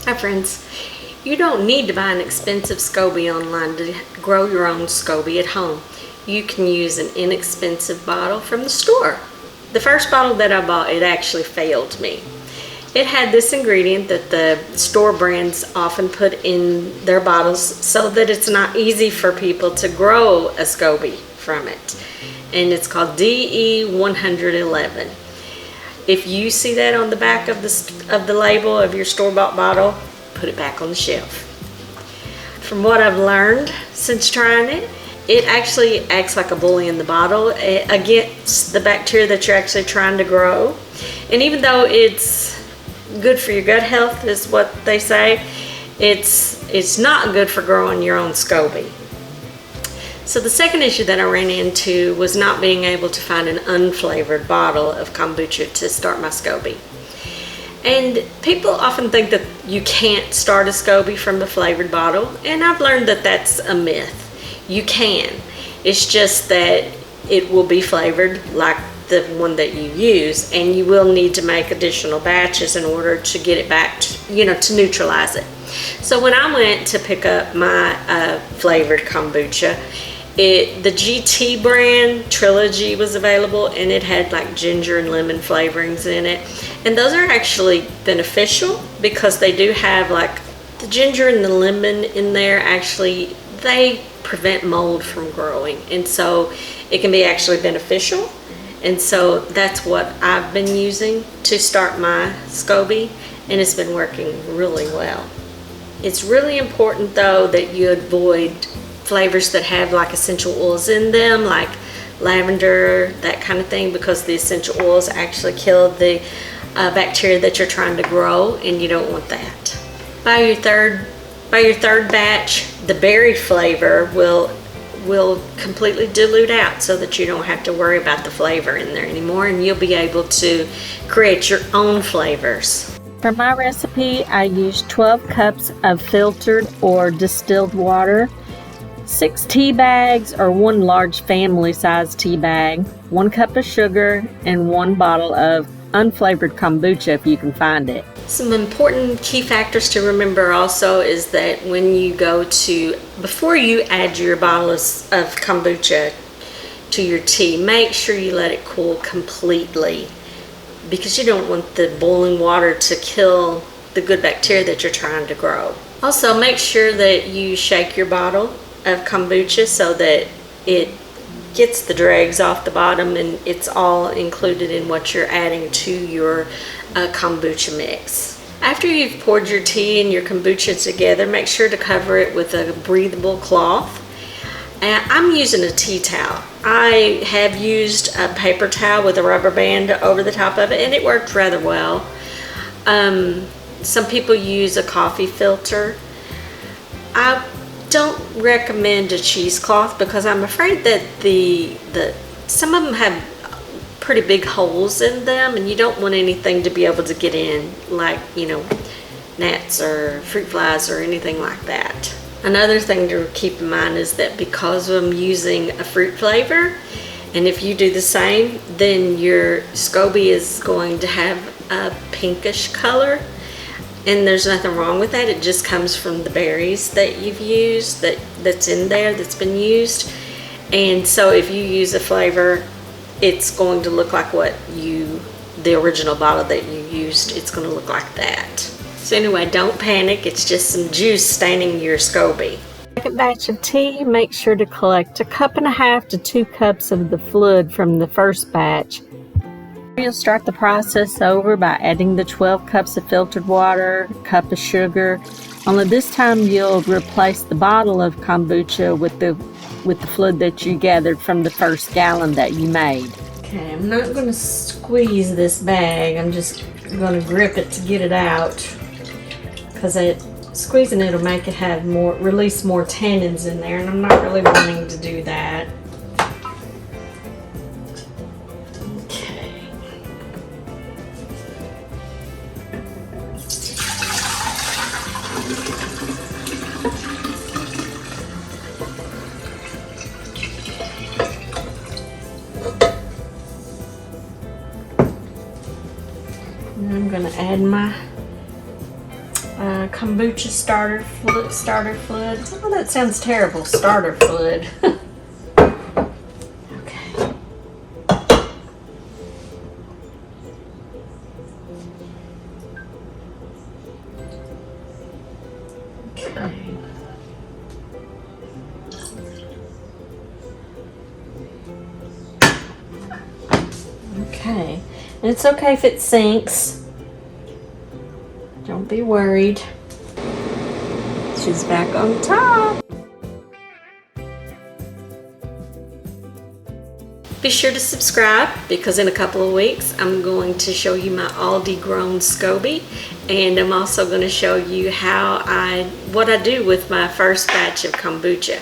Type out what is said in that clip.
Hi friends, you don't need to buy an expensive SCOBY online to grow your own SCOBY at home. You can use an inexpensive bottle from the store. The first bottle that I bought, it actually failed me. It had this ingredient that the store brands often put in their bottles so that it's not easy for people to grow a SCOBY from it. And it's called DE111. If you see that on the back of the label of your store-bought bottle, put it back on the shelf. From what I've learned since trying it, it actually acts like a bully in the bottle against the bacteria that you're actually trying to grow. And even though it's good for your gut health, is what they say, it's not good for growing your own SCOBY. So the second issue that I ran into was not being able to find an unflavored bottle of kombucha to start my SCOBY. And people often think that you can't start a SCOBY from a flavored bottle, and I've learned that that's a myth. You can. It's just that it will be flavored like the one that you use, and you will need to make additional batches in order to get it back to, to neutralize it. So when I went to pick up my flavored kombucha, the GT brand Trilogy was available, and it had like ginger and lemon flavorings in it, and those are actually beneficial because they do have like the ginger and the lemon in there. Actually, they prevent mold from growing, and so it can be actually beneficial. And so that's what I've been using to start my SCOBY, and it's been working really well. It's really important though that you avoid flavors that have like essential oils in them, like lavender, that kind of thing, because the essential oils actually kill the bacteria that you're trying to grow, and you don't want that. By your third batch, the berry flavor will completely dilute out so that you don't have to worry about the flavor in there anymore, and you'll be able to create your own flavors. For my recipe, I used 12 cups of filtered or distilled water, 6 tea bags or 1 large family size tea bag, 1 cup of sugar, and 1 bottle of unflavored kombucha if you can find it. Some important key factors to remember also is that when you before you add your bottle of kombucha to your tea, make sure you let it cool completely, because you don't want the boiling water to kill the good bacteria that you're trying to grow. Also, make sure that you shake your bottle of kombucha so that it gets the dregs off the bottom and it's all included in what you're adding to your kombucha mix. After you've poured your tea and your kombucha together, make sure to cover it with a breathable cloth. I'm using a tea towel. I have used a paper towel with a rubber band over the top of it, and it worked rather well. Some people use a coffee filter. I don't recommend a cheesecloth because I'm afraid that some of them have pretty big holes in them, and you don't want anything to be able to get in, like gnats or fruit flies or anything like that. Another thing to keep in mind is that because I'm using a fruit flavor, and if you do the same, then your SCOBY is going to have a pinkish color. And there's nothing wrong with that. It just comes from the berries that you've used, that's in there, that's been used. And so if you use a flavor, it's going to look like the original bottle that you used, it's going to look like that. So anyway, don't panic. It's just some juice staining your SCOBY. Second batch of tea, make sure to collect 1.5 cups to 2 cups of the fluid from the first batch. You'll start the process over by adding the 12 cups of filtered water, a cup of sugar. Only this time you'll replace the bottle of kombucha with the fluid that you gathered from the first gallon that you made. Okay, I'm not going to squeeze this bag. I'm just going to grip it to get it out, because squeezing it will make it release more tannins in there, and I'm not really wanting to do that. And I'm going to add my kombucha starter fluid. Oh, that sounds terrible. Starter fluid. Okay. Okay. Okay. And it's okay if it sinks. Don't be worried. She's back on top. Be sure to subscribe because in a couple of weeks I'm going to show you my Aldi grown SCOBY, and I'm also going to show you what I do with my first batch of kombucha.